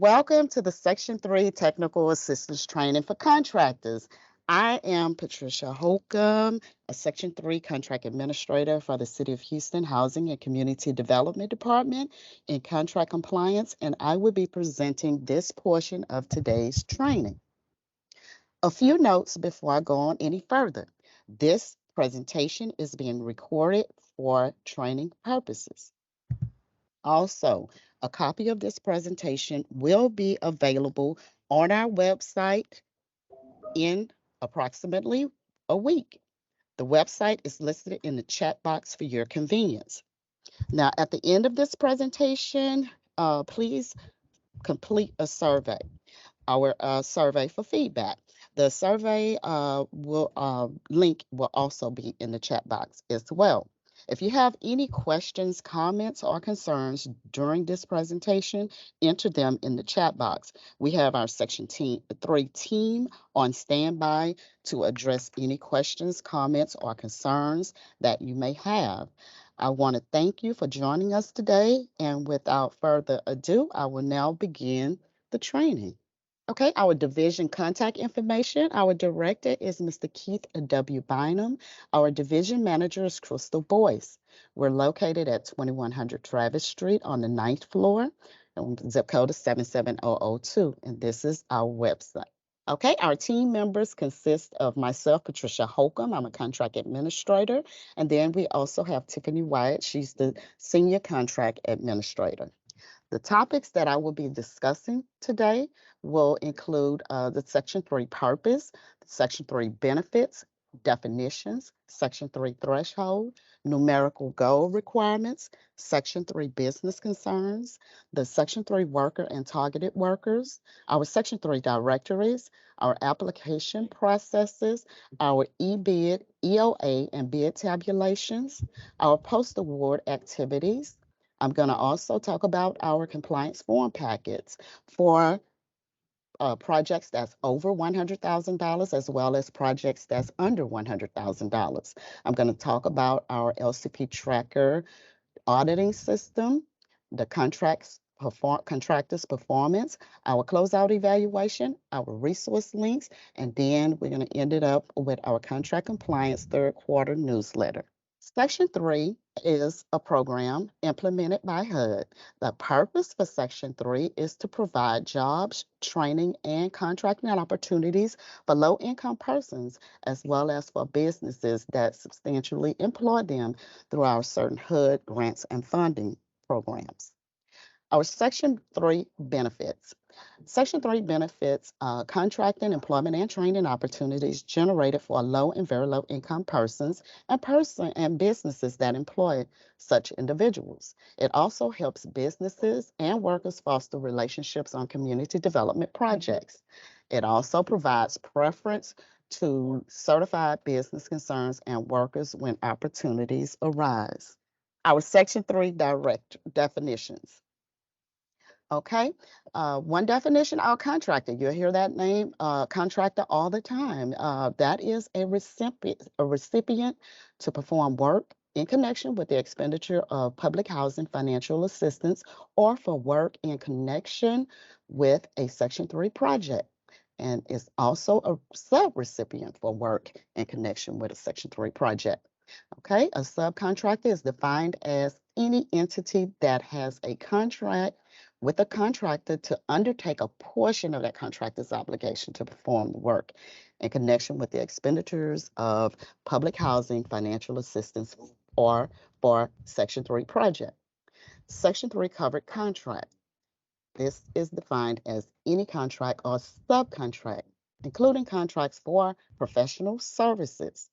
Welcome to the Section 3 Technical Assistance Training for Contractors. I am Patricia Holcomb, a Section 3 Contract Administrator for the City of Houston Housing and Community Development Department in Contract Compliance, and I will be presenting this portion of today's training. A few notes before I go on any further. This presentation is being recorded for training purposes. Also, a copy of this presentation will be available on our website in approximately a week. The website is listed in the chat box for your convenience. Now, at the end of this presentation, please complete a survey, our survey for feedback. The survey link will also be in the chat box as well. If you have any questions, comments, or concerns during this presentation, enter them in the chat box. We have our Section 3 team on standby to address any questions, comments, or concerns that you may have. I want to thank you for joining us today, and without further ado, I will now begin the training. Okay, our division contact information. Our director is Mr. Keith W. Bynum. Our division manager is Crystal Boyce. We're located at 2100 Travis Street on the 9th floor. And zip code is 77002. And this is our website. Okay, our team members consist of myself, Patricia Holcomb. I'm a contract administrator. And then we also have Tiffany Wyatt. She's the senior contract administrator. The topics that I will be discussing today will include the Section 3 purpose, Section 3 benefits, definitions, Section 3 threshold, numerical goal requirements, Section 3 business concerns, the Section 3 worker and targeted workers, our Section 3 directories, our application processes, our e-bid, EOA, and bid tabulations, our post-award activities. I'm going to also talk about our compliance form packets for projects that's over $100,000 as well as projects that's under $100,000. I'm going to talk about our LCP Tracker auditing system, the contractor's performance, our closeout evaluation, our resource links, and then we're going to end it up with our contract compliance third quarter newsletter. Section 3 is a program implemented by HUD. The purpose for Section 3 is to provide jobs, training, and contracting opportunities for low-income persons, as well as for businesses that substantially employ them through our certain HUD grants and funding programs. Our Section 3 benefits. Section 3 benefits contracting, employment, and training opportunities generated for low and very low income persons and businesses that employ such individuals. It also helps businesses and workers foster relationships on community development projects. It also provides preference to certified business concerns and workers when opportunities arise. Our Section 3 direct definitions. Okay, one definition, our contractor. You'll hear that name, contractor, all the time. That is a recipient to perform work in connection with the expenditure of public housing financial assistance or for work in connection with a Section 3 project. And is also a subrecipient for work in connection with a Section 3 project. Okay, a subcontractor is defined as any entity that has a contract with a contractor to undertake a portion of that contractor's obligation to perform the work in connection with the expenditures of public housing financial assistance or for Section 3 project. Section 3 covered contract. This is defined as any contract or subcontract, including contracts for professional services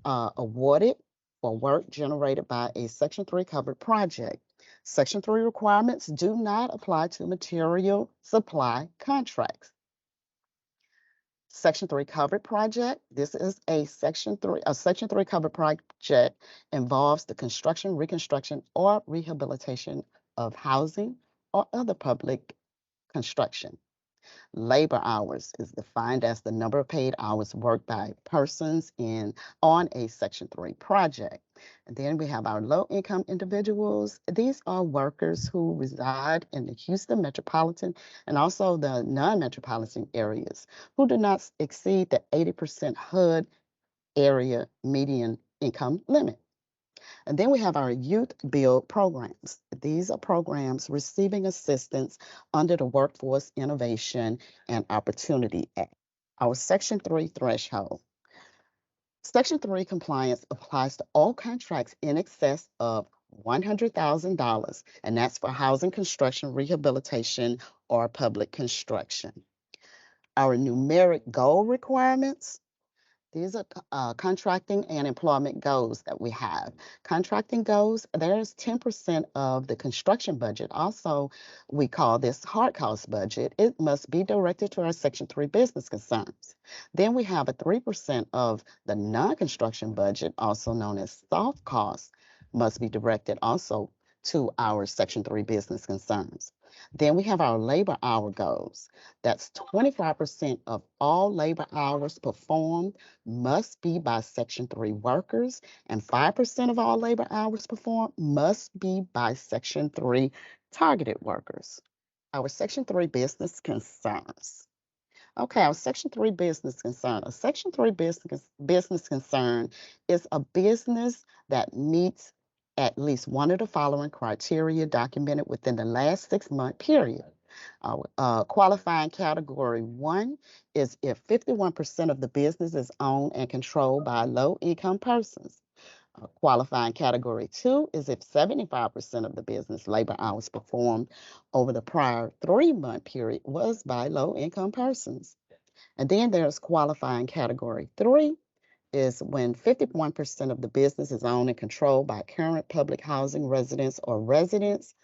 awarded for work generated by a Section 3 covered project. Section 3 requirements do not apply to material supply contracts. Section 3 covered project. This is a Section 3 covered project involves the construction, reconstruction, or rehabilitation of housing or other public construction. Labor hours is defined as the number of paid hours worked by persons on a Section 3 project. And then we have our low-income individuals. These are workers who reside in the Houston metropolitan and also the non-metropolitan areas who do not exceed the 80% HUD area median income limit. And then we have our youth build programs. These are programs receiving assistance under the Workforce Innovation and Opportunity Act. Our Section 3 threshold. Section 3 compliance applies to all contracts in excess of $100,000, and that's for housing construction, rehabilitation, or public construction. Our numeric goal requirements. These are contracting and employment goals that we have. Contracting goals, there's 10% of the construction budget. Also, we call this hard cost budget. It must be directed to our Section 3 business concerns. Then we have a 3% of the non-construction budget, also known as soft costs, must be directed also to our Section 3 business concerns. Then we have our labor hour goals. That's 25% of all labor hours performed must be by Section 3 workers, and 5% of all labor hours performed must be by Section 3 targeted workers. Our Section 3 business concerns. Okay, our Section 3 business concern. A Section 3 business concern is a business that meets at least one of the following criteria documented within the last 6-month period. Qualifying category 1 is if 51% of the business is owned and controlled by low-income persons. Qualifying category 2 is if 75% of the business labor hours performed over the prior 3-month period was by low-income persons. And then there's qualifying category 3 is when 51% of the business is owned and controlled by current public housing residents or residents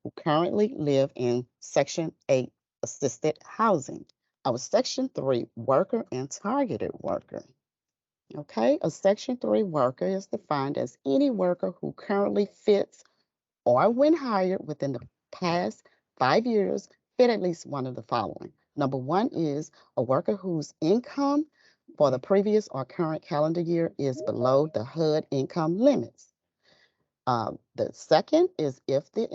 who currently live in Section 8 assisted housing. Our Section 3 worker and targeted worker. Okay, a Section 3 worker is defined as any worker who currently fits or when hired within the past 5 years fit at least one of the following. Number 1 is a worker whose income for the previous or current calendar year is below the HUD income limits. The second is if the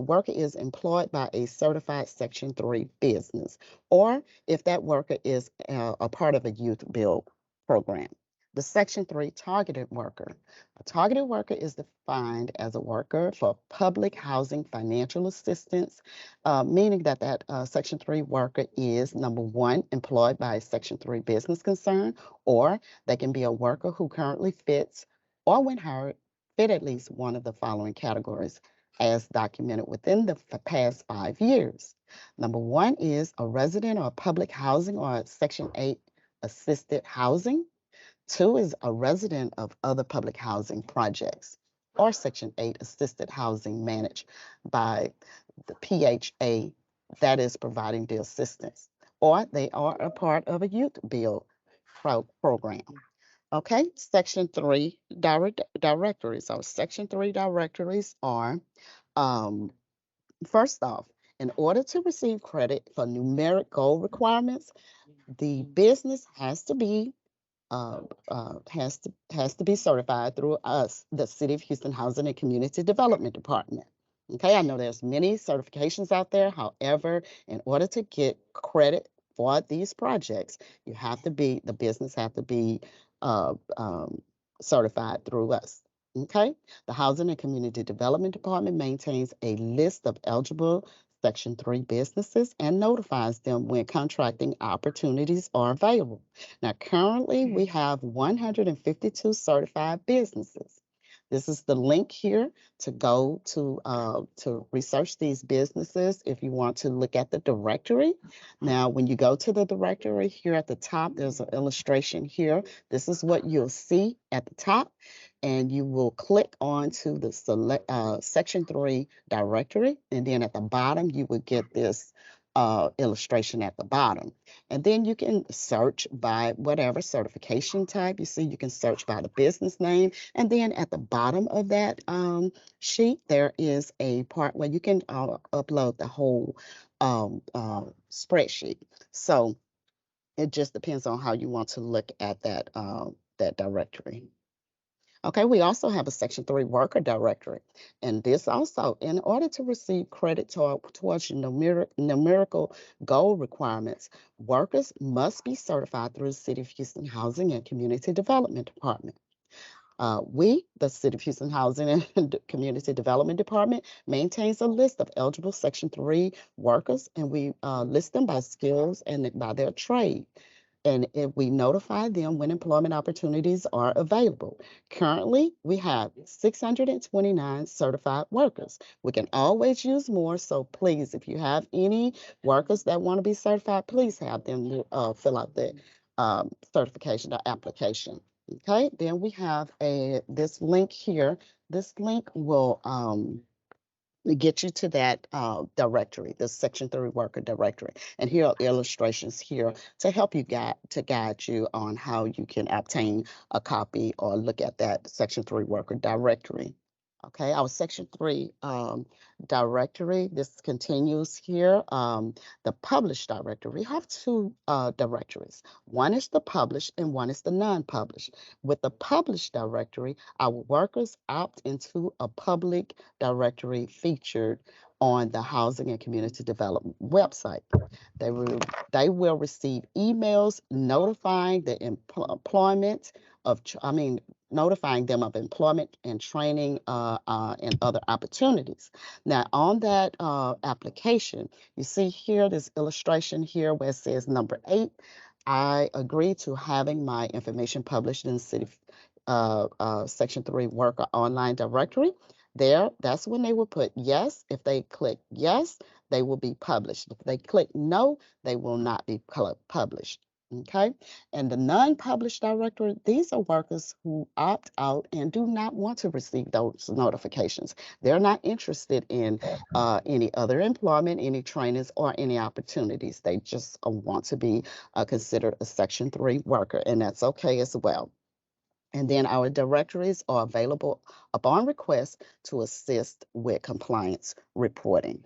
worker is employed by a certified Section 3 business, or if that worker is a part of a youth build program. The Section 3 targeted worker. A targeted worker is defined as a worker for public housing financial assistance, meaning that Section 3 worker is, number 1, employed by a Section 3 business concern, or they can be a worker who currently fits or when hired, fit at least one of the following categories as documented within the past 5 years. Number 1 is a resident or public housing or Section 8 assisted housing. 2 is a resident of other public housing projects or Section 8 assisted housing managed by the PHA that is providing the assistance, or they are a part of a youth build program. Okay, Section 3 directories. So Section 3 directories are, first off, in order to receive credit for numeric goal requirements, the business has to be certified through us, the City of Houston Housing and Community Development Department. Okay, I know there's many certifications out there. However, in order to get credit for these projects, the business have to be certified through us. Okay, the Housing and Community Development Department maintains a list of eligible Section 3 businesses and notifies them when contracting opportunities are available. Now, currently, we have 152 certified businesses. This is the link here to go to research these businesses if you want to look at the directory. Now, when you go to the directory here at the top, there's an illustration here. This is what you'll see at the top, and you will click on to the Section 3 directory, and then at the bottom, you will get this illustration at the bottom. And then you can search by whatever certification type. You see, you can search by the business name. And then at the bottom of that sheet, there is a part where you can upload the whole spreadsheet. So it just depends on how you want to look at that directory. Okay, we also have a Section 3 worker directory. And this also, in order to receive credit towards your numerical goal requirements, workers must be certified through the City of Houston Housing and Community Development Department. We, the City of Houston Housing and Community Development Department, maintains a list of eligible Section 3 workers, and we list them by skills and by their trade. And if we notify them when employment opportunities are available. Currently, we have 629 certified workers. We can always use more, so please, if you have any workers that want to be certified, please have them fill out the certification or application. Okay, then we have this link here. This link will get you to that directory, the Section 3 worker directory. And here are illustrations here to help you guide you on how you can obtain a copy or look at that Section 3 worker directory. Okay, our Section 3 directory, this continues here. The published directory, we have two directories. One is the published and one is the non-published. With the published directory, our workers opt into a public directory featured on the Housing and Community Development website. They will receive emails notifying the employment of, notifying them of employment and training and other opportunities. Now, on that application, you see here this illustration here where it says number 8, I agree to having my information published in the City Section 3 Worker Online Directory. There, that's when they will put yes. If they click yes, they will be published. If they click no, they will not be published. Okay, and the non-published directory, these are workers who opt out and do not want to receive those notifications. They're not interested in any other employment, any trainings, or any opportunities. They just want to be considered a Section 3 worker, and that's okay as well. And then our directories are available upon request to assist with compliance reporting.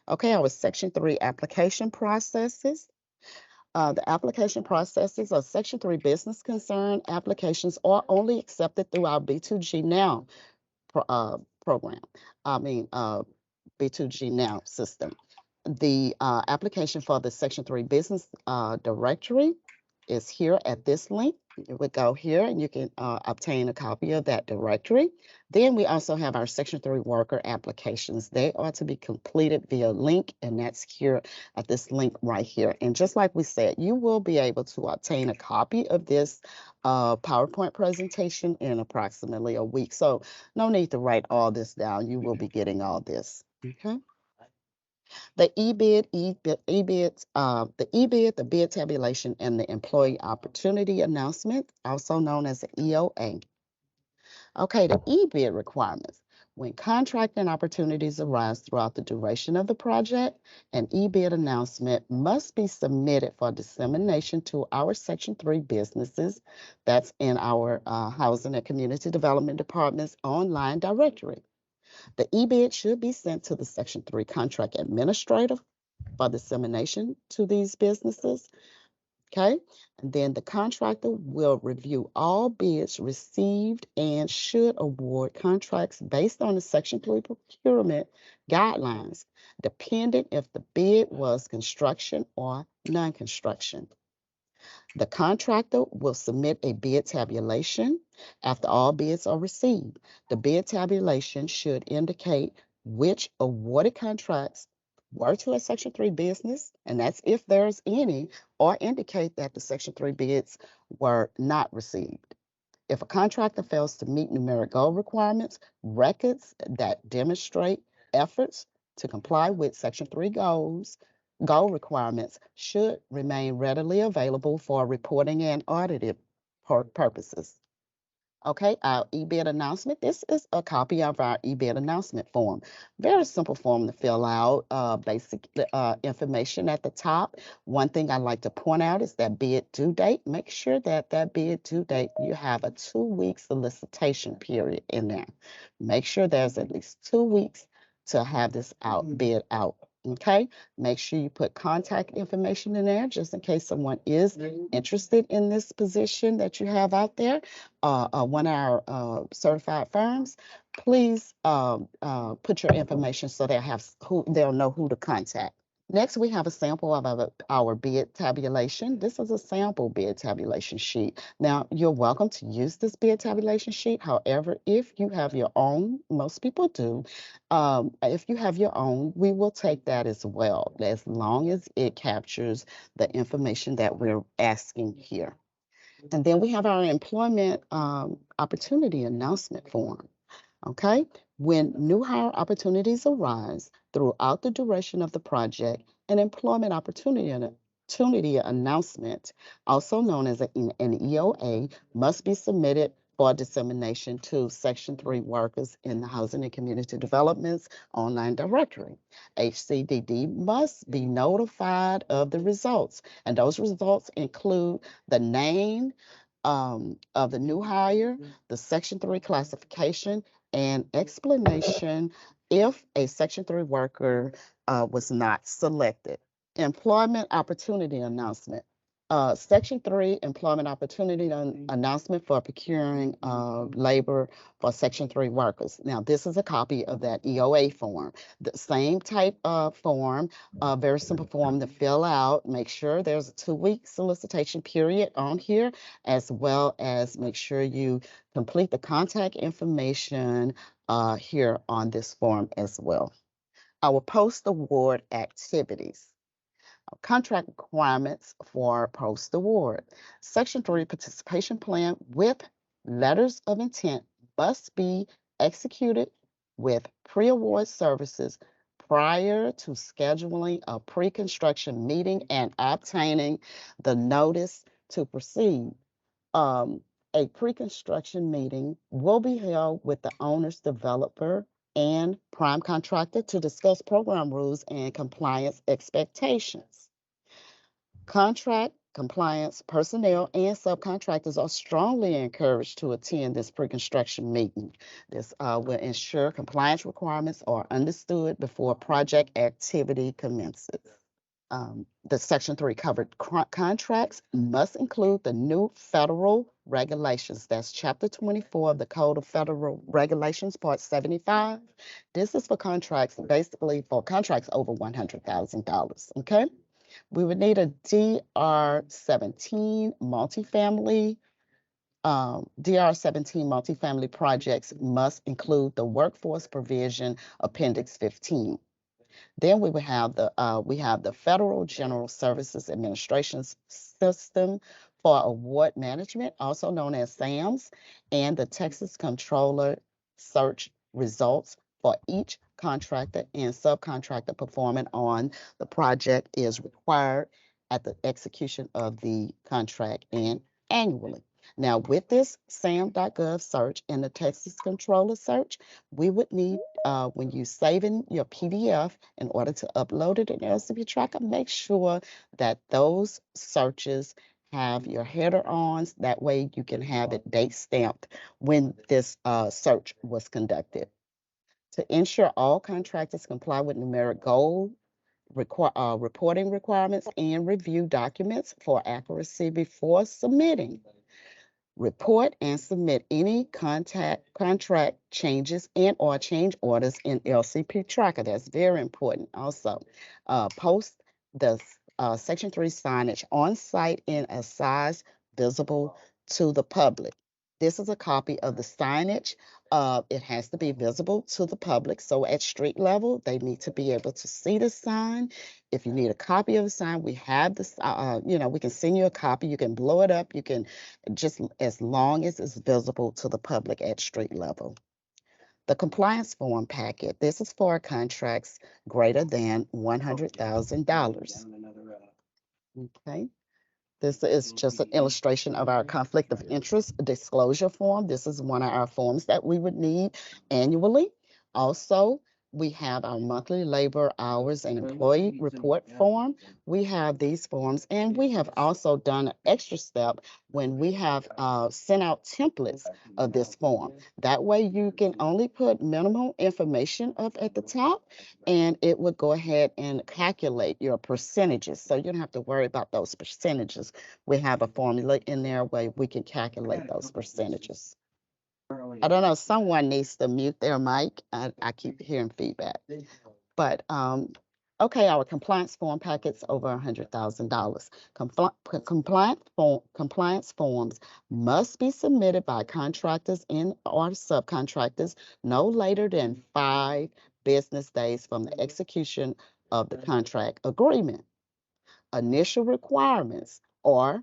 Okay, our Section 3 application processes. The application processes of Section 3 business concern applications are only accepted through our B2G Now program. B2G Now system. The application for the Section 3 business directory is here at this link. You would go here and you can obtain a copy of that directory. Then we also have our Section 3 worker applications. They are to be completed via link, and that's here at this link right here. And just like we said, you will be able to obtain a copy of this PowerPoint presentation in approximately a week. So no need to write all this down. You will be getting all this. Okay. The the bid tabulation, and the employee opportunity announcement, also known as the EOA. Okay, the EBID requirements. When contracting opportunities arise throughout the duration of the project, an EBID announcement must be submitted for dissemination to our Section 3 businesses. That's in our Housing and Community Development Department's online directory. The EBID should be sent to the Section 3 contract administrator for dissemination to these businesses. Okay, and then the contractor will review all bids received and should award contracts based on the Section 3 procurement guidelines, depending if the bid was construction or non-construction. The contractor will submit a bid tabulation after all bids are received. The bid tabulation should indicate which awarded contracts were to a Section 3 business, and that's if there's any, or indicate that the Section 3 bids were not received. If a contractor fails to meet numeric goal requirements, records that demonstrate efforts to comply with Section 3 goal requirements should remain readily available for reporting and audited purposes. Okay, our e-bid announcement. This is a copy of our e-bid announcement form. Very simple form to fill out, basic information at the top. One thing I like to point out is that bid due date. Make sure that that bid due date, you have a 2-week solicitation period in there. Make sure there's at least 2 weeks to have this bid out. Okay, make sure you put contact information in there just in case someone is interested in this position that you have out there. One of our certified firms, please put your information so they'll know who to contact. Next, we have a sample of our bid tabulation. This is a sample bid tabulation sheet. Now, you're welcome to use this bid tabulation sheet. However, if you have your own, most people do, if you have your own, we will take that as well, as long as it captures the information that we're asking here. And then we have our employment opportunity announcement form. Okay, when new hire opportunities arise throughout the duration of the project, an employment opportunity announcement, also known as an EOA, must be submitted for dissemination to Section 3 workers in the Housing and Community Development's online directory. HCDD must be notified of the results, and those results include the name of the new hire, the Section 3 classification, and explanation if a Section 3 worker was not selected. Employment opportunity announcement. Section 3 employment opportunity announcement for procuring labor for Section 3 workers. Now, this is a copy of that EOA form. The same type of form, very simple form to fill out. Make sure there's a 2-week solicitation period on here, as well as make sure you complete the contact information here on this form as well. Our post-award activities. Contract requirements for post-award. Section 3 participation plan with letters of intent must be executed with pre-award services prior to scheduling a pre-construction meeting and obtaining the notice to proceed. A pre-construction meeting will be held with the owner's developer and prime contractor to discuss program rules and compliance expectations. Contract compliance personnel and subcontractors are strongly encouraged to attend this pre-construction meeting. This will ensure compliance requirements are understood before project activity commences. The Section 3 covered contracts must include the new federal regulations. That's Chapter 24 of the Code of Federal Regulations, Part 75. This is for contracts, basically for contracts over $100,000. Okay. We would need a DR17 multifamily. DR17 multifamily projects must include the workforce provision Appendix 15. Then we have the Federal General Services Administration System for Award Management, also known as SAMS, and the Texas Controller Search results for each contractor and subcontractor performing on the project is required at the execution of the contract and annually. Now, with this SAM.gov search and the Texas Controller search, we would need, when you saving your PDF, in order to upload it in LCP Tracker, make sure that those searches have your header on. That way you can have it date stamped when this search was conducted. To ensure all contractors comply with numeric goal reporting requirements and review documents for accuracy before submitting. Report and submit any contract changes and or change orders in LCP Tracker. That's very important. Also, post the Section 3 signage on site in a size visible to the public. This is a copy of the signage. It has to be visible to the public. So at street level, they need to be able to see the sign. If you need a copy of the sign, we have this, we can send you a copy. You can blow it up. You can just, as long as it's visible to the public at street level. The compliance form packet. This is for contracts greater than $100,000. Okay. This is just an illustration of our conflict of interest disclosure form. This is one of our forms that we would need annually. Also, we have our monthly labor hours and employee report form. We have these forms, and we have also done an extra step when we have sent out templates of this form. That way, you can only put minimal information up at the top, and it would go ahead and calculate your percentages. So you don't have to worry about those percentages. We have a formula in there where we can calculate those percentages. I don't know, someone needs to mute their mic. I keep hearing feedback. But okay, our compliance form packets over $100,000. Compliance forms must be submitted by contractors and or subcontractors no later than 5 business days from the execution of the contract agreement. Initial requirements are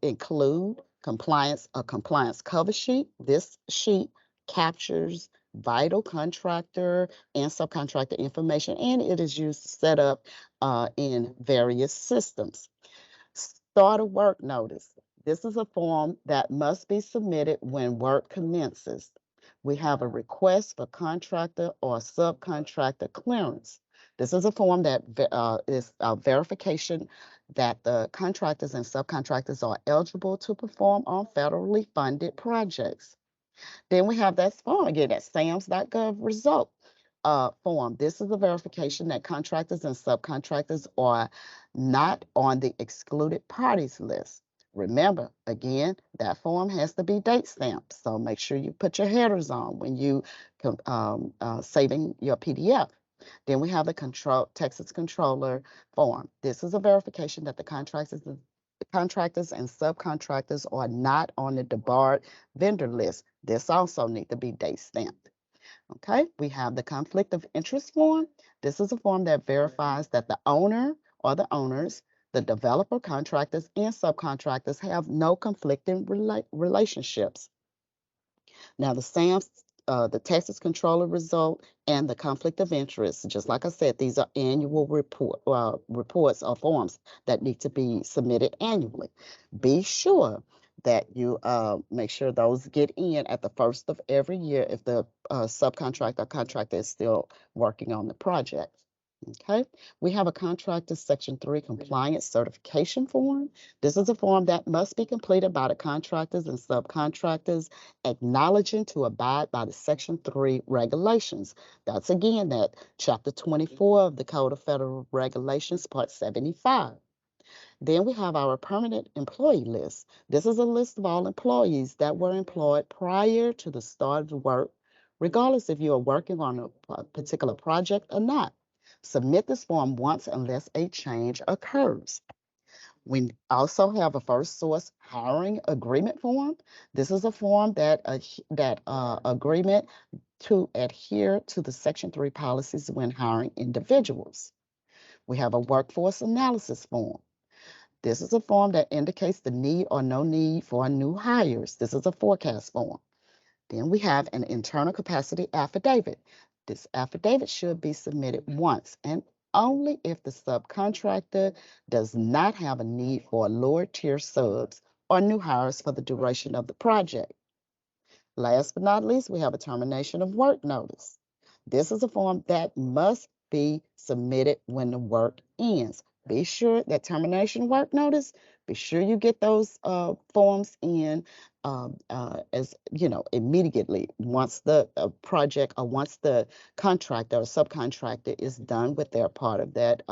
include a compliance cover sheet. This sheet captures vital contractor and subcontractor information, and it is used to set up in various systems. Start a work notice. This is a form that must be submitted when work commences. We have a request for contractor or subcontractor clearance. This is a form that is a verification that the contractors and subcontractors are eligible to perform on federally funded projects. Then we have that form again, that SAMS.gov result form. This is a verification that contractors and subcontractors are not on the excluded parties list. Remember, again, that form has to be date stamped. So make sure you put your headers on when you saving your PDF. Then we have the Texas Controller form. This is a verification that the contractors and subcontractors are not on the debarred vendor list. This also needs to be date stamped. Okay, we have the conflict of interest form. This is a form that verifies that the owner or the owners, the developer, contractors, and subcontractors have no conflicting relationships. Now, the Texas Controller result and the conflict of interest, just like I said, these are annual reports or forms that need to be submitted annually. Be sure that you make sure those get in at the first of every year if the subcontractor or contractor is still working on the project. Okay, we have a contractor Section 3 compliance certification form. This is a form that must be completed by the contractors and subcontractors acknowledging to abide by the Section 3 regulations. That's again that Chapter 24 of the Code of Federal Regulations, Part 75. Then we have our permanent employee list. This is a list of all employees that were employed prior to the start of the work, regardless if you are working on a particular project or not. Submit this form once unless a change occurs. We also have a first source hiring agreement form. This is a form that agreement to adhere to the Section 3 policies when hiring individuals. We have a workforce analysis form. This is a form that indicates the need or no need for new hires. This is a forecast form. Then we have an internal capacity affidavit. This affidavit should be submitted once and only if the subcontractor does not have a need for lower tier subs or new hires for the duration of the project. Last but not least, we have a termination of work notice. This is a form that must be submitted when the work ends. Be sure that termination work notice, be sure you get those forms in as you know immediately once the project or once the contractor or subcontractor is done with their part of that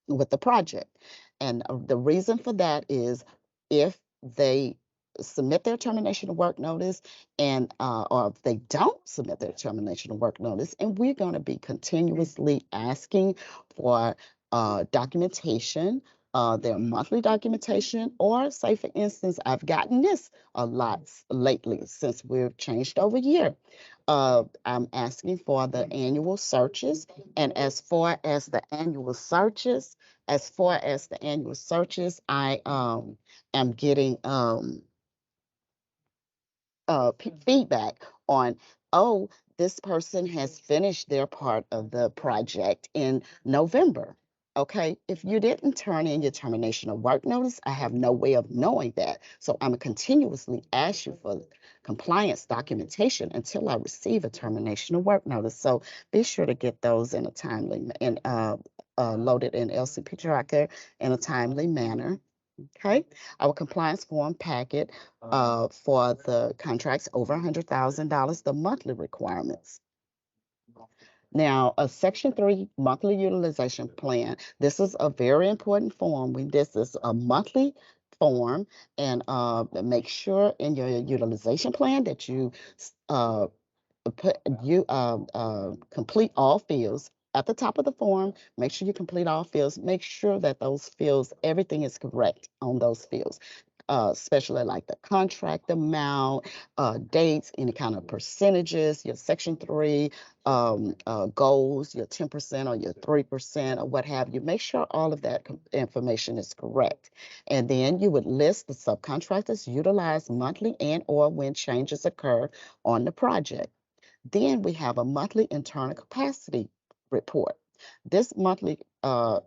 with the project. And the reason for that is if they submit their termination of work notice and or if they don't submit their termination of work notice, and we're going to be continuously asking for documentation, their monthly documentation, or say for instance, I've gotten this a lot lately since we've changed over year. I'm asking for the annual searches, and as far as the annual searches, I am getting feedback on, oh, this person has finished their part of the project in November. Okay, if you didn't turn in your termination of work notice, I have no way of knowing that. So I'm gonna continuously ask you for compliance documentation until I receive a termination of work notice. So be sure to get those in a timely and loaded in LCP Tracker in a timely manner. Okay, our compliance form packet for the contracts over $100,000, the monthly requirements. Now, a Section 3 monthly utilization plan. This is a very important form. This is a monthly form, and make sure in your utilization plan that you complete all fields at the top of the form. Make sure you complete all fields. Make sure that those fields, everything is correct on those fields, especially like the contract amount, dates, any kind of percentages, your Section 3 goals, your 10% or your 3% or what have you. Make sure all of that information is correct. And then you would list the subcontractors utilized monthly and or when changes occur on the project. Then we have a monthly internal capacity report. This monthly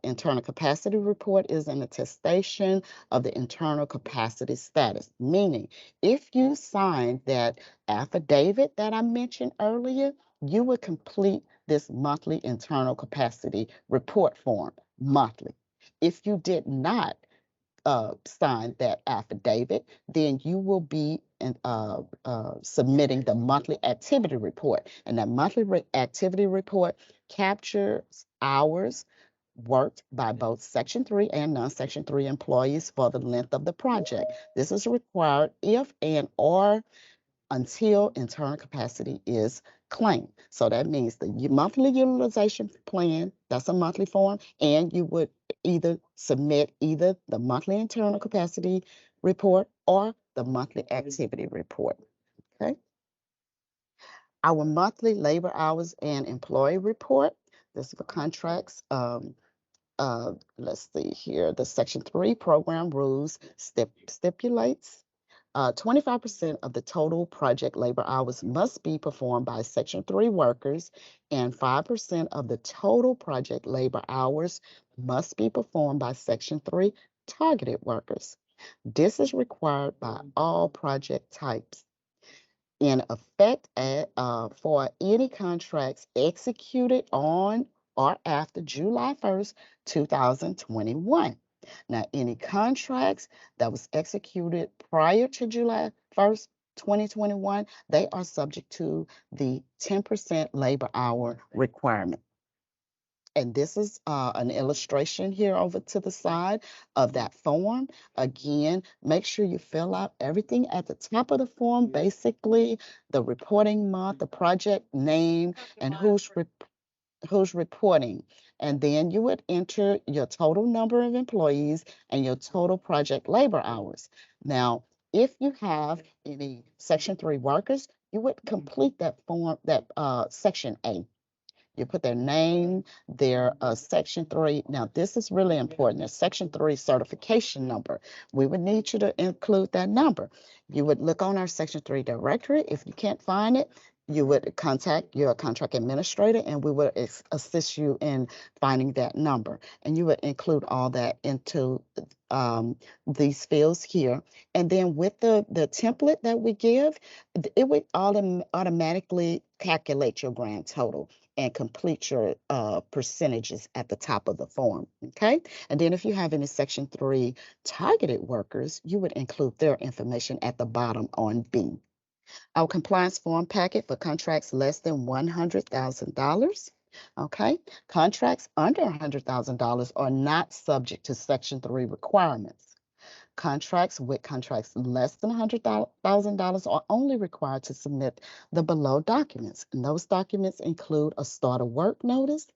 internal capacity report is an attestation of the internal capacity status, meaning if you sign that affidavit that I mentioned earlier, you would complete this monthly internal capacity report form monthly. If you did not, sign that affidavit, then you will be submitting the monthly activity report. And that monthly activity report captures hours worked by both Section 3 and non-Section 3 employees for the length of the project. This is required if and or until internal capacity is claimed. So that means the monthly utilization plan, that's a monthly form, and you would either submit either the monthly internal capacity report or the monthly activity report. Okay. Our monthly labor hours and employee report. This is for contracts. Let's see here. The Section 3 program rules stipulates 25% of the total project labor hours must be performed by Section 3 workers, and 5% of the total project labor hours must be performed by Section 3 targeted workers. This is required by all project types in effect for any contracts executed on or after July 1st, 2021. Now, any contracts that was executed prior to July 1st, 2021, they are subject to the 10% labor hour requirement. And this is an illustration here over to the side of that form. Again, make sure you fill out everything at the top of the form, basically the reporting month, the project name, and who's reporting. And then you would enter your total number of employees and your total project labor hours. Now, if you have any Section 3 workers, you would complete that form, that Section A. You put their name, their Section 3. Now, this is really important. Their Section 3 certification number. We would need you to include that number. You would look on our Section 3 directory. If you can't find it, you would contact your contract administrator and we would assist you in finding that number. And you would include all that into these fields here. And then with the template that we give, it would automatically calculate your grand total and complete your percentages at the top of the form, okay? And then if you have any Section 3 targeted workers, you would include their information at the bottom on B. Our compliance form packet for contracts less than $100,000, okay? Contracts under $100,000 are not subject to Section 3 requirements. Contracts with contracts less than $100,000 are only required to submit the below documents. And those documents include a start of work notice,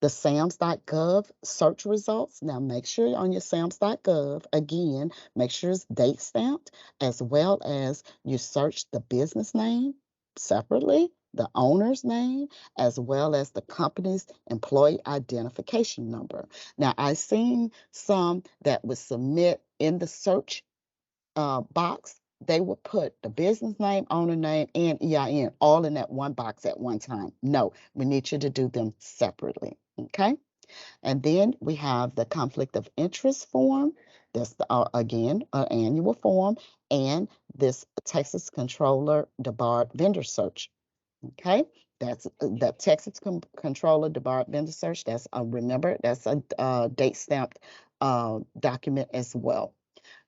the SAMS.gov search results. Now make sure on your SAMS.gov, again, make sure it's date stamped, as well as you search the business name separately, the owner's name, as well as the company's employee identification number. Now, I've seen some that would submit in the search box, they would put the business name, owner name, and EIN all in that one box at one time. No, we need you to do them separately, okay? And then we have the conflict of interest form. That's again an annual form, and this Texas Controller debarred vendor search. Okay, that's the Texas Controller debarred vendor search. That's remember that's a date stamped document as well.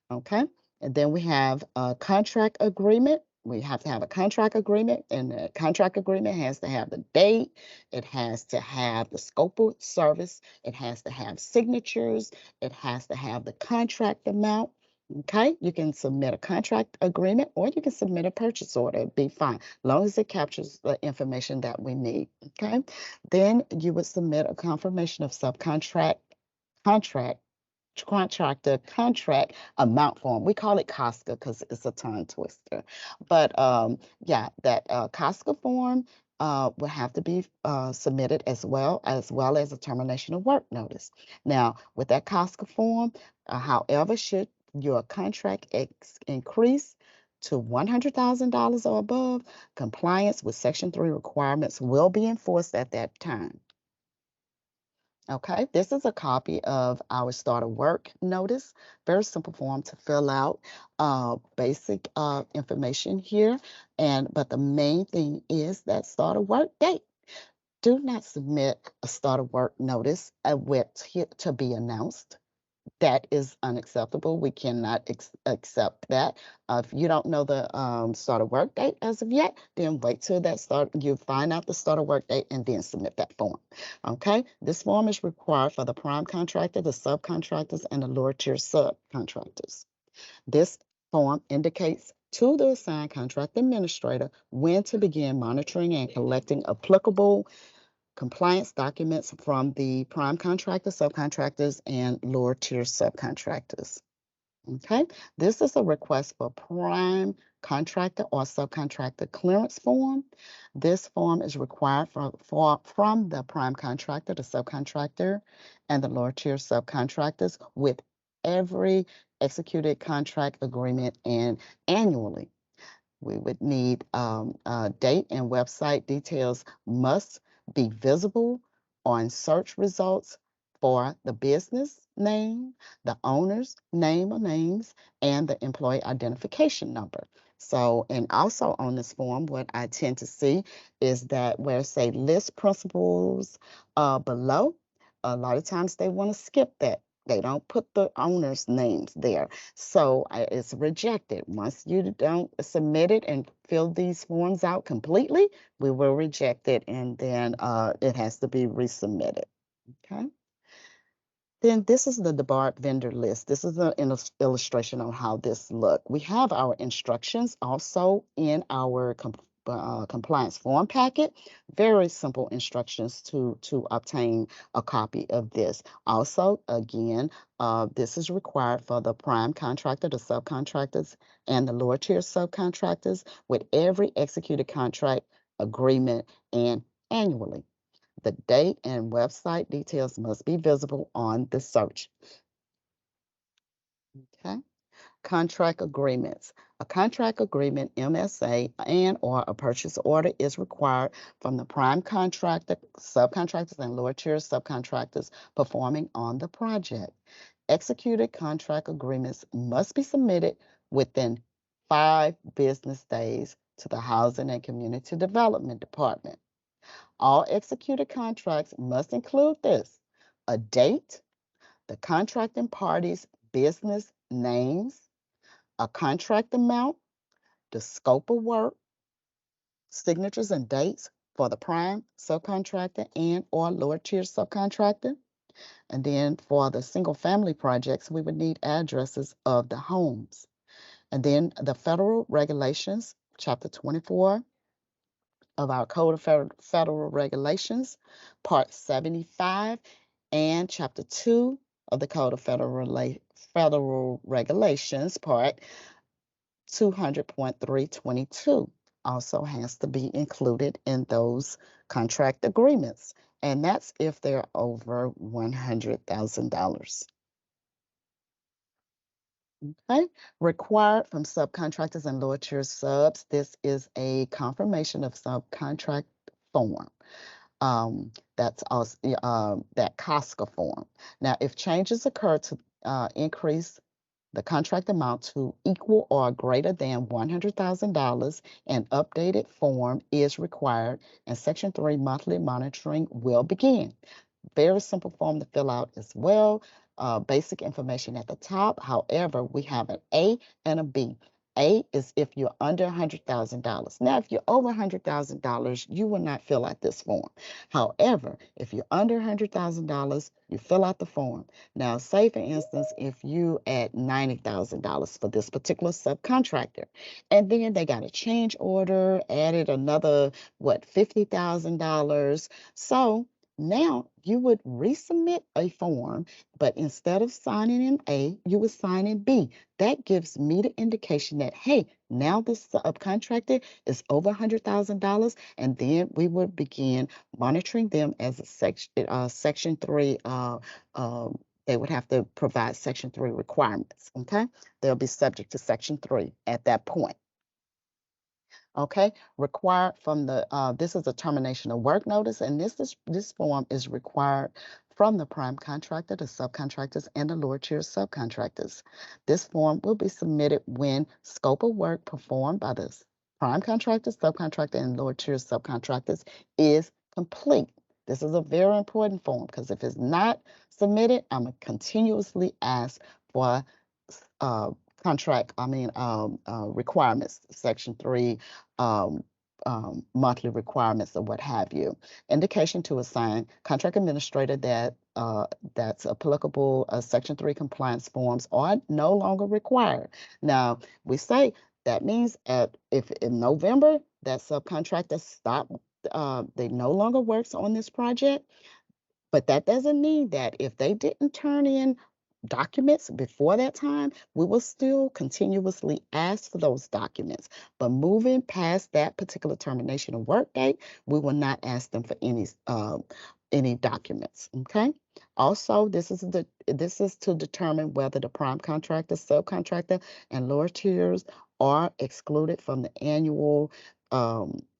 Okay. And then we have a contract agreement. We have to have a contract agreement, and the contract agreement has to have the date, it has to have the scope of service, it has to have signatures, it has to have the contract amount. Okay, you can submit a contract agreement or you can submit a purchase order, it'd be fine, as long as it captures the information that we need. Okay, then you would submit a confirmation of contract contractor contract amount form. We call it COSCA because it's a tongue twister. But yeah, that COSCA form will have to be submitted as well as a termination of work notice. Now, with that COSCA form, however, should your contract increase to $100,000 or above, compliance with Section 3 requirements will be enforced at that time. Okay, this is a copy of our start of work notice. Very simple form to fill out. Basic information here, but the main thing is that start of work date. Do not submit a start of work notice with to be announced. That is unacceptable. We cannot accept that. If you don't know the start of work date as of yet, then wait till you find out the start of work date and then submit that form. Okay, this form is required for the prime contractor, the subcontractors, and the lower tier subcontractors. This form indicates to the assigned contract administrator when to begin monitoring and collecting applicable compliance documents from the prime contractor, subcontractors, and lower tier subcontractors. Okay, this is a request for prime contractor or subcontractor clearance form. This form is required from the prime contractor, the subcontractor, and the lower tier subcontractors with every executed contract agreement and annually. We would need date and website details must be visible on search results for the business name, the owner's name or names, and the employee identification number. So, and also on this form, what I tend to see is that where say list principals below, a lot of times they want to skip that. They don't put the owner's names there. So it's rejected. Once you don't submit it and fill these forms out completely, we will reject it and then it has to be resubmitted. Okay. Then this is the debarred vendor list. This is an illustration on how this look. We have our instructions also in our compliance form packet. Very simple instructions to obtain a copy of this. Also, again, this is required for the prime contractor, the subcontractors, and the lower tier subcontractors with every executed contract agreement and annually. The date and website details must be visible on the search. Okay. Contract agreements. A contract agreement, MSA, and/or a purchase order is required from the prime contractor, subcontractors, and lower tier subcontractors performing on the project. Executed contract agreements must be submitted within 5 business days to the Housing and Community Development Department. All executed contracts must include this: a date, the contracting party's business names, a contract amount, the scope of work, signatures and dates for the prime subcontractor and/or lower tier subcontractor. And then for the single family projects, we would need addresses of the homes. And then the federal regulations, Chapter 24 of our Code of Federal Regulations, Part 75, and Chapter 2 of the Code of Federal Regulations, Part 200.322, also has to be included in those contract agreements. And that's if they're over $100,000. Okay, required from subcontractors and lower tier subs. This is a confirmation of subcontract form. That's also that COSCA form. Now, if changes occur to increase the contract amount to equal or greater than $100,000, an updated form is required, and Section 3 monthly monitoring will begin. Very simple form to fill out as well. Basic information at the top. However, we have an A and a B. A is if you're under $100,000. Now, if you're over $100,000, you will not fill out this form. However, if you're under $100,000, you fill out the form. Now, say for instance, if you at $90,000 for this particular subcontractor, and then they got a change order, added another, what, $50,000. So now you would resubmit a form, but instead of signing in A, you would sign in B. That gives me the indication that, hey, now this subcontractor is over $100,000, and then we would begin monitoring them as a Section 3. They would have to provide Section 3 requirements, okay? They'll be subject to Section 3 at that point. Okay, required from the this is a termination of work notice, and this form is required from the prime contractor, the subcontractors, and the lower tier subcontractors. This form will be submitted when scope of work performed by the prime contractor, subcontractor, and lower tier subcontractors is complete. This is a very important form because if it's not submitted, I'm gonna continuously ask for uh, requirements, Section 3, um, monthly requirements or what have you. Indication to assign contract administrator that that's applicable. Section 3 compliance forms are no longer required. Now, we say that means if in November that subcontractor stopped, they no longer works on this project, but that doesn't mean that if they didn't turn in documents before that time, we will still continuously ask for those documents. But moving past that particular termination of work date, we will not ask them for any documents. Okay. Also, this is to determine whether the prime contractor, subcontractor, and lower tiers are excluded from the annual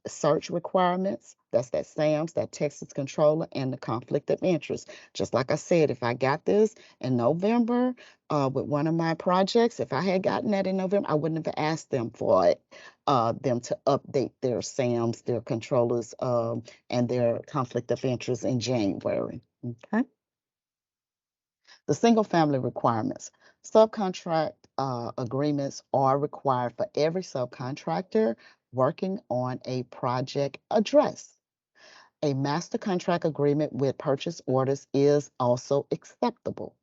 search requirements. That's that SAMS, that Texas controller, and the conflict of interest. Just like I said, if I got this in November with one of my projects, if I had gotten that in November, I wouldn't have asked them for it, them to update their SAMs, their controllers, and their conflict of interest in January. Okay. The single family requirements. Subcontract agreements are required for every subcontractor working on a project address. A master contract agreement with purchase orders is also acceptable.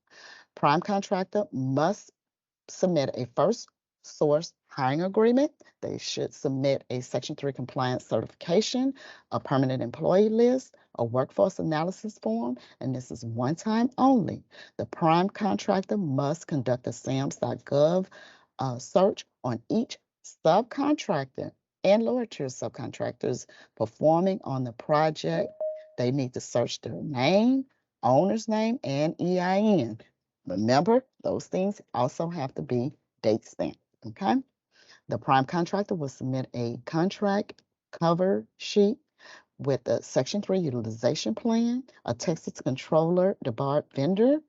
Prime contractor must submit a first source hiring agreement. They should submit a Section 3 compliance certification, a permanent employee list, a workforce analysis form, and this is one time only. The prime contractor must conduct a SAMS.gov search on each subcontractor and lower tier subcontractors performing on the project. They need to search their name, owner's name, and EIN. Remember, those things also have to be date stamped, okay? The prime contractor will submit a contract cover sheet with a Section 3 utilization plan, a Texas controller, the barred vendor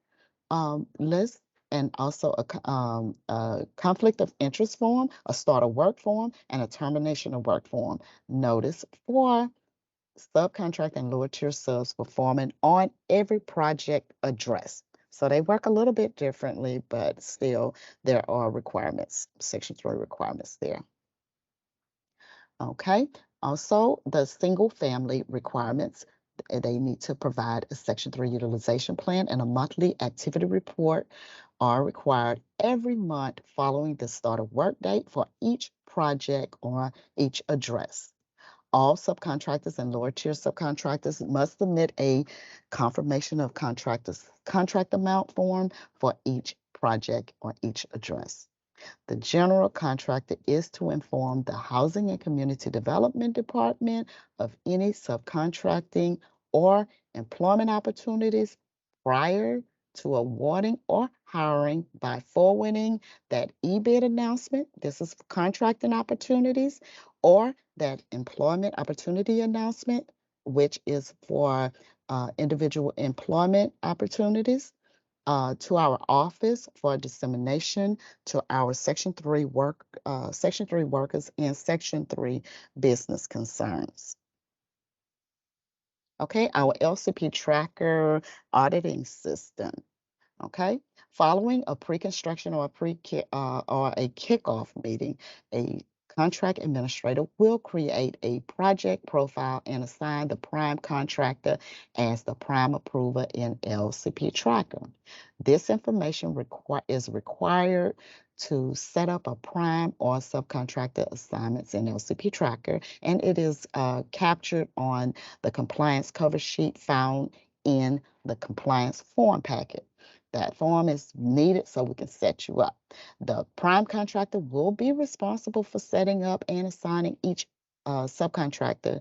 list, and also a conflict of interest form, a start of work form, and a termination of work form. Notice for subcontract and lower tier subs performing on every project address. So they work a little bit differently, but still there are requirements, Section 3 requirements there. Okay. Also, the single family requirements, they need to provide a Section 3 utilization plan and a monthly activity report are required every month following the start of work date for each project or each address. All subcontractors and lower tier subcontractors must submit a confirmation of contract amount form for each project or each address. The general contractor is to inform the Housing and Community Development Department of any subcontracting or employment opportunities prior to awarding or hiring by forwarding that e-bid announcement, this is for contracting opportunities, or that employment opportunity announcement, which is for individual employment opportunities, to our office for dissemination to our Section 3 workers and Section 3 business concerns. Okay, our LCP Tracker auditing system. Okay, following a pre-construction or a kickoff meeting, a contract administrator will create a project profile and assign the prime contractor as the prime approver in LCP Tracker. This information is required to set up a prime or subcontractor assignments in LCP Tracker, and it is captured on the compliance cover sheet found in the compliance form packet. That form is needed so we can set you up. The prime contractor will be responsible for setting up and assigning each subcontractor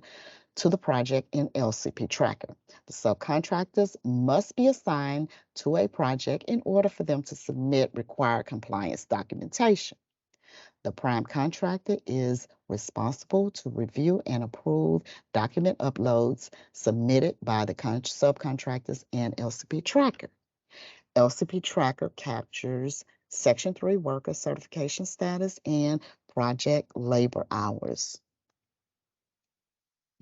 to the project in LCP Tracker. The subcontractors must be assigned to a project in order for them to submit required compliance documentation. The prime contractor is responsible to review and approve document uploads submitted by the subcontractors in LCP Tracker. LCP Tracker captures Section 3 worker certification status and project labor hours.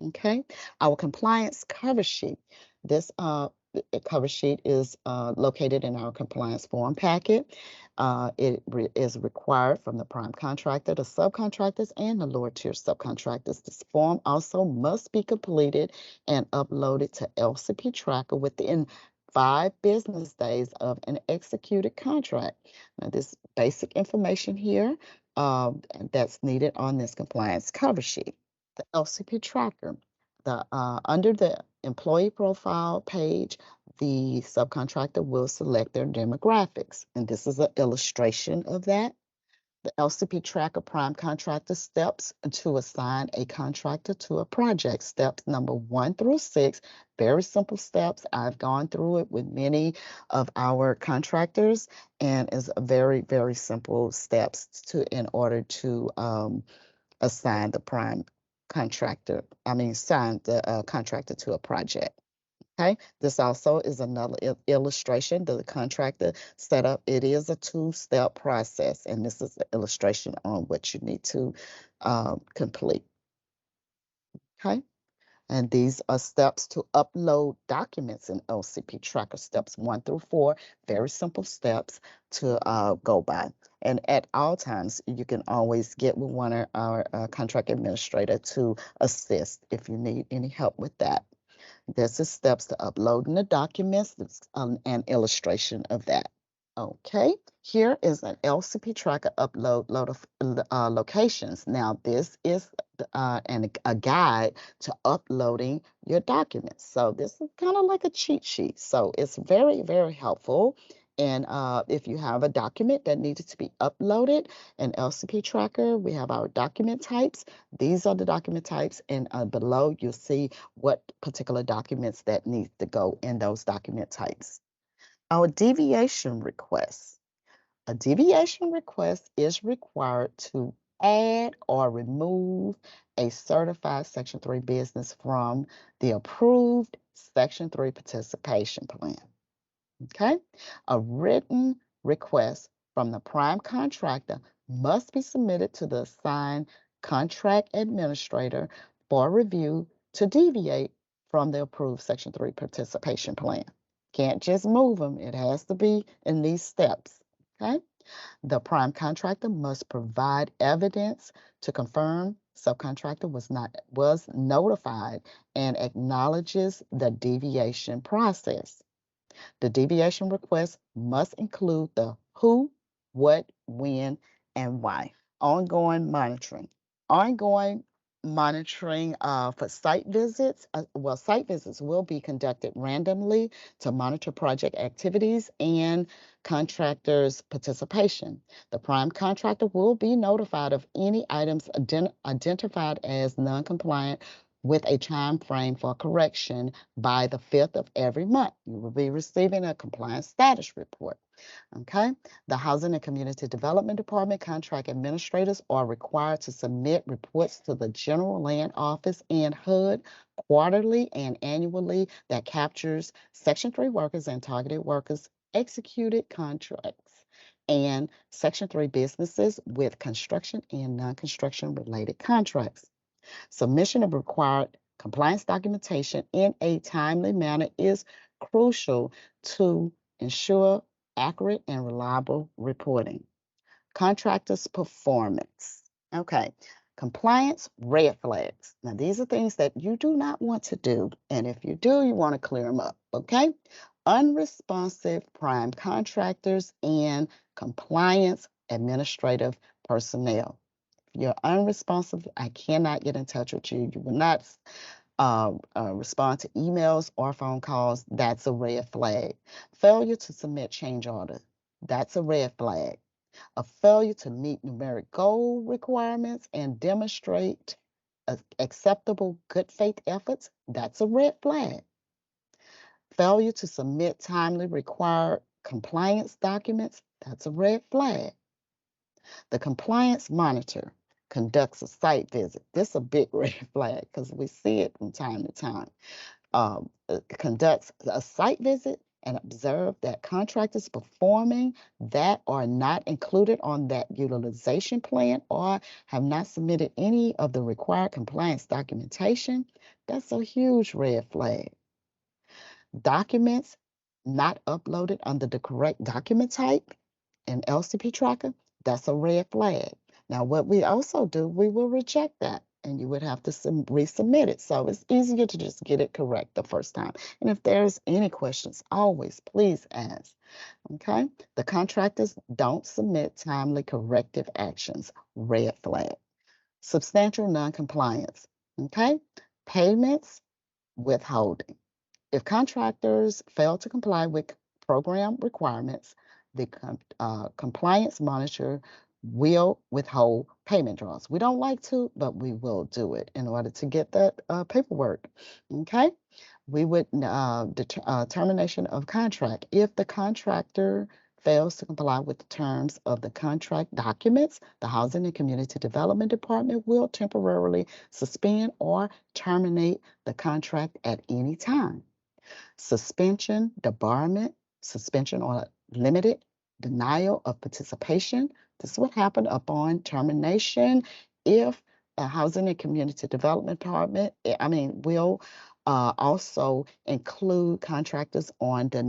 Okay, our compliance cover sheet. This cover sheet is located in our compliance form packet. It is required from the prime contractor, the subcontractors, and the lower tier subcontractors. This form also must be completed and uploaded to LCP Tracker within 5 business days of an executed contract. Now, this basic information here that's needed on this compliance cover sheet. The LCP Tracker. Under the employee profile page, the subcontractor will select their demographics, and this is an illustration of that. The LCP Tracker prime contractor steps to assign a contractor to a project. Steps number 1 through 6, very simple steps. I've gone through it with many of our contractors, and is a very, very simple steps in order to assign the prime contractor, sign the contractor to a project. Okay, this also is another illustration. The contractor setup, it is a 2-step process, and this is the illustration on what you need to complete. Okay, and these are steps to upload documents in LCP Tracker, steps 1 through 4, very simple steps to go by. And at all times, you can always get with one of our contract administrator to assist if you need any help with that. This is steps to uploading the documents, an illustration of that. Okay, here is an LCP Tracker upload of locations. Now, this is a guide to uploading your documents. So this is kind of like a cheat sheet. So it's very, very helpful. And if you have a document that needed to be uploaded in LCP Tracker, we have our document types. These are the document types, and below you'll see what particular documents that need to go in those document types. Our deviation request. A deviation request is required to add or remove a certified Section 3 business from the approved Section 3 participation plan. Okay, a written request from the prime contractor must be submitted to the assigned contract administrator for review to deviate from the approved Section 3 participation plan. Can't just move them, it has to be in these steps. Okay, the prime contractor must provide evidence to confirm subcontractor was notified and acknowledges the deviation process. The deviation request must include the who, what, when, and why. Ongoing monitoring. Ongoing monitoring for site visits. Site visits will be conducted randomly to monitor project activities and contractors' participation. The prime contractor will be notified of any items identified as non-compliant with a time frame for correction by the 5th of every month. You will be receiving a compliance status report. Okay, the Housing and Community Development Department contract administrators are required to submit reports to the General Land Office and HUD quarterly and annually that captures Section 3 workers and targeted workers executed contracts and Section 3 businesses with construction and non-construction related contracts. Submission of required compliance documentation in a timely manner is crucial to ensure accurate and reliable reporting. Contractors' performance. Okay. Compliance red flags. Now, these are things that you do not want to do. And if you do, you want to clear them up. Okay. Unresponsive prime contractors and compliance administrative personnel. If you're unresponsive, I cannot get in touch with you. You will not respond to emails or phone calls. That's a red flag. Failure to submit change order. That's a red flag. A failure to meet numeric goal requirements and demonstrate acceptable good faith efforts. That's a red flag. Failure to submit timely required compliance documents. That's a red flag. The compliance monitor conducts a site visit. This is a big red flag because we see it from time to time. Conducts a site visit and observe that contractors performing that are not included on that utilization plan or have not submitted any of the required compliance documentation. That's a huge red flag. Documents not uploaded under the correct document type in LCP Tracker, that's a red flag. Now, what we also do, we will reject that and you would have to resubmit it. So it's easier to just get it correct the first time. And if there's any questions, always please ask. Okay? The contractors don't submit timely corrective actions, red flag. Substantial noncompliance. Okay? Payments, withholding. If contractors fail to comply with program requirements, the compliance monitor will withhold payment draws. We don't like to, but we will do it in order to get that paperwork. Okay? We would termination of contract. If the contractor fails to comply with the terms of the contract documents, the Housing and Community Development Department will temporarily suspend or terminate the contract at any time. Suspension, debarment, suspension or limited denial of participation. This is what happened upon termination if a Housing and Community Development Department, will also include contractors on the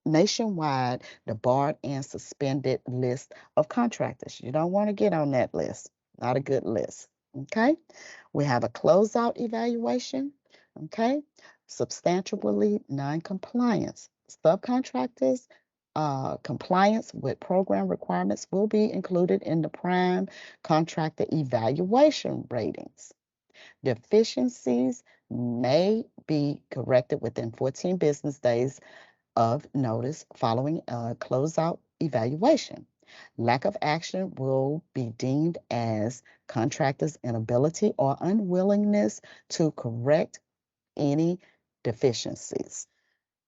nationwide debarred and suspended list of contractors. You don't want to get on that list. Not a good list. Okay. We have a closeout evaluation. Okay. Substantially non-compliance. Subcontractors' compliance with program requirements will be included in the prime contractor evaluation ratings. Deficiencies may be corrected within 14 business days of notice following a closeout evaluation. Lack of action will be deemed as contractor's inability or unwillingness to correct any deficiencies.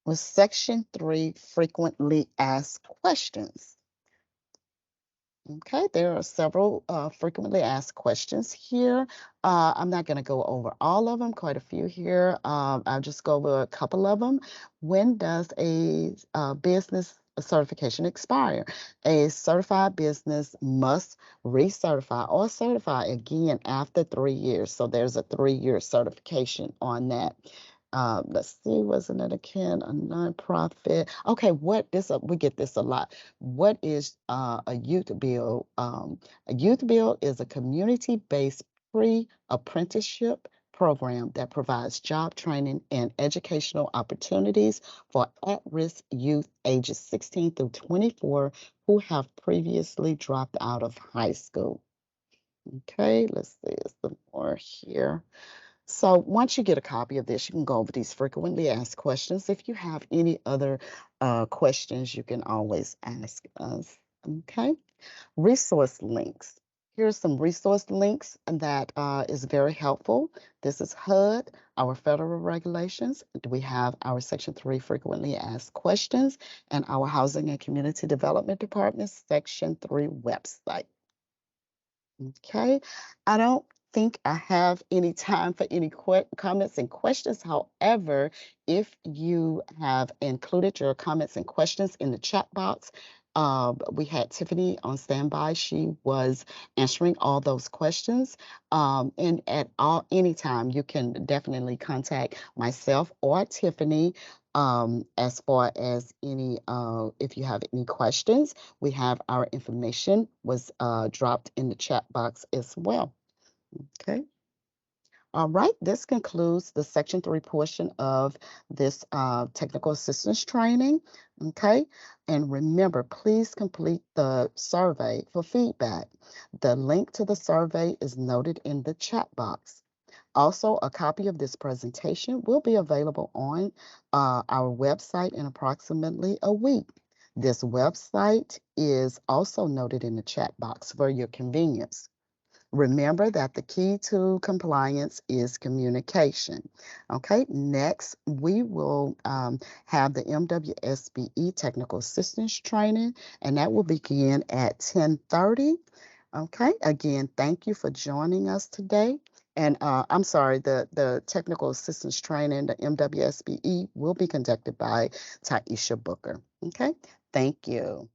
With Section 3, frequently asked questions. Okay, there are several frequently asked questions here. I'm not going to go over all of them, quite a few here. I'll just go over a couple of them. When does a business certification expire? A certified business must recertify or certify again after 3 years. So there's a 3-year certification on that. Let's see, wasn't it again a nonprofit? Okay, we get this a lot. What is a youth build? A youth build is a community-based pre-apprenticeship program that provides job training and educational opportunities for at-risk youth ages 16 through 24 who have previously dropped out of high school. Okay, let's see, there's some more here. So once you get a copy of this, you can go over these frequently asked questions. If you have any other questions, you can always ask us. Okay. Resource links. Here's some resource links and that is very helpful. This is HUD, our federal regulations. We have our Section 3 frequently asked questions and our Housing and Community Development Department Section 3 website. Okay, I don't think I have any time for any comments and questions. However, if you have included your comments and questions in the chat box, we had Tiffany on standby. She was answering all those questions. And at any time, you can definitely contact myself or Tiffany as far as any if you have any questions. We have our information was dropped in the chat box as well. Okay. All right, this concludes the Section 3 portion of this technical assistance training. Okay, and remember, please complete the survey for feedback. The link to the survey is noted in the chat box. Also, a copy of this presentation will be available on our website in approximately a week. This website is also noted in the chat box for your convenience. Remember that the key to compliance is communication. Okay, next we will have the MWSBE Technical Assistance Training, and that will begin at 10:30. Okay, again, thank you for joining us today. And I'm sorry, the Technical Assistance Training, the MWSBE, will be conducted by Taisha Booker. Okay, thank you.